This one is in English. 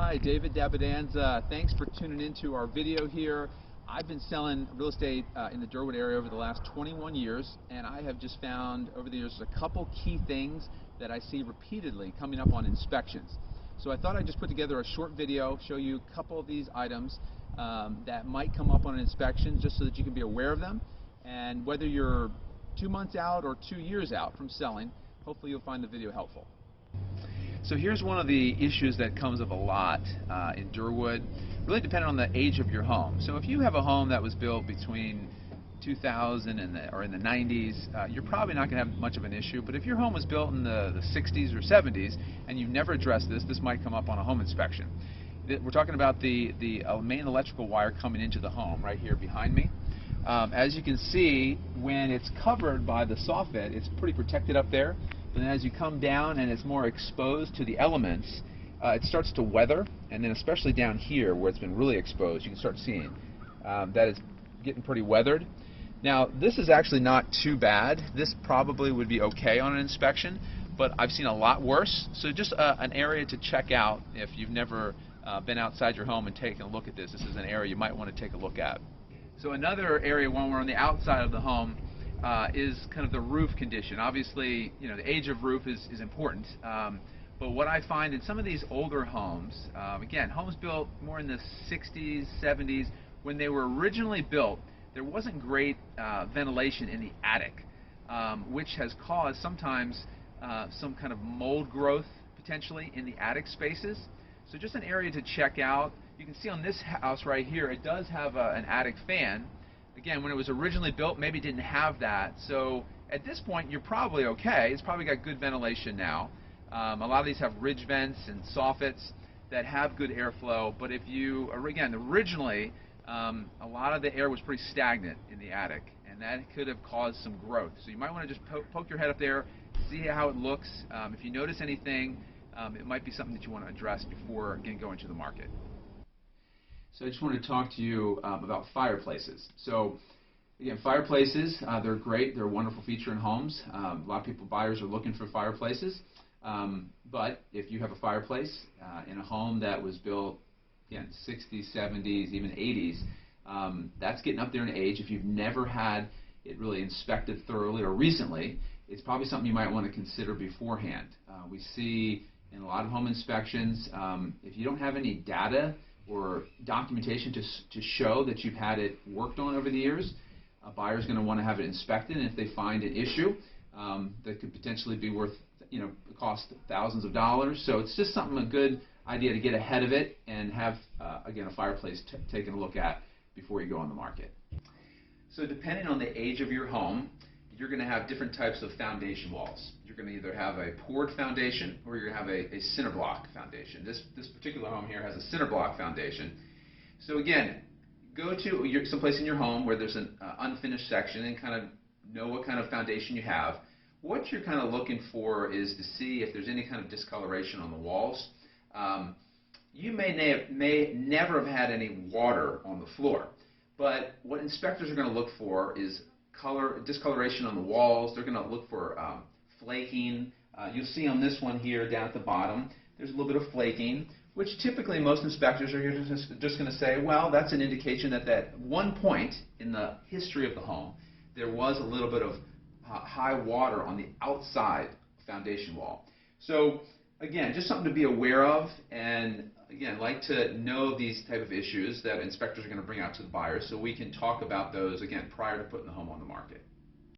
Hi, David Dabadanza. Thanks for tuning into our video here. I've been selling real estate in the Derwood area over the last 21 years, and I have just found over the years a couple key things that I see repeatedly coming up on inspections. So I thought I'd just put together a short video, show you a couple of these items that might come up on an inspection, just so that you can be aware of them. And whether you're 2 months out or 2 years out from selling, hopefully you'll find the video helpful. So here's one of the issues that comes up a lot in Derwood, really depending on the age of your home. So if you have a home that was built between 2000 or in the 90s, you're probably not going to have much of an issue. But if your home was built in the 60s or 70s and you've never addressed this might come up on a home inspection. We're talking about the main electrical wire coming into the home right here behind me. As you can see, when it's covered by the soffit, it's pretty protected up there. But then as you come down and it's more exposed to the elements, it starts to weather, and then especially down here where it's been really exposed, you can start seeing that it's getting pretty weathered. Now, this is actually not too bad. This probably would be okay on an inspection, but I've seen a lot worse. So just an area to check out if you've never been outside your home and taken a look at this. This is an area you might want to take a look at. So another area when we're on the outside of the home is kind of the roof condition. Obviously, you know, the age of roof is important. But what I find in some of these older homes, again, homes built more in the 60s, 70s, when they were originally built, there wasn't great ventilation in the attic, which has caused sometimes some kind of mold growth potentially in the attic spaces. So just an area to check out. You can see on this house right here, it does have an attic fan. Again, when it was originally built, maybe didn't have that. So at this point, you're probably okay. It's probably got good ventilation now. A lot of these have ridge vents and soffits that have good airflow. But if you, again, originally, a lot of the air was pretty stagnant in the attic, and that could have caused some growth. So you might want to just poke your head up there, see how it looks. If you notice anything, it might be something that you want to address before going to the market. So I just wanted to talk to you about fireplaces. So again, fireplaces, they're great. They're a wonderful feature in homes. A lot of buyers are looking for fireplaces. But if you have a fireplace in a home that was built in 60s, 70s, even 80s, that's getting up there in age. If you've never had it really inspected thoroughly or recently, it's probably something you might want to consider beforehand. We see in a lot of home inspections, if you don't have any data or documentation to show that you've had it worked on over the years, a buyer's going to want to have it inspected, and if they find an issue that could potentially be worth, cost thousands of dollars. So it's just a good idea to get ahead of it and have, again, a fireplace taken a look at before you go on the market. So depending on the age of your home, you're going to have different types of foundation walls. You're going to either have a poured foundation or you're going to have a cinder block foundation. This particular home here has a cinder block foundation. So again, go to someplace in your home where there's an unfinished section and kind of know what kind of foundation you have. What you're kind of looking for is to see if there's any kind of discoloration on the walls. You may never have had any water on the floor, but what inspectors are going to look for is discoloration on the walls. They're going to look for flaking. You'll see on this one here down at the bottom, there's a little bit of flaking, which typically most inspectors are just going to say, well, that's an indication that at one point in the history of the home, there was a little bit of high water on the outside foundation wall. So again, just something to be aware of, and again, like to know these type of issues that inspectors are going to bring out to the buyers so we can talk about those again prior to putting the home on the market.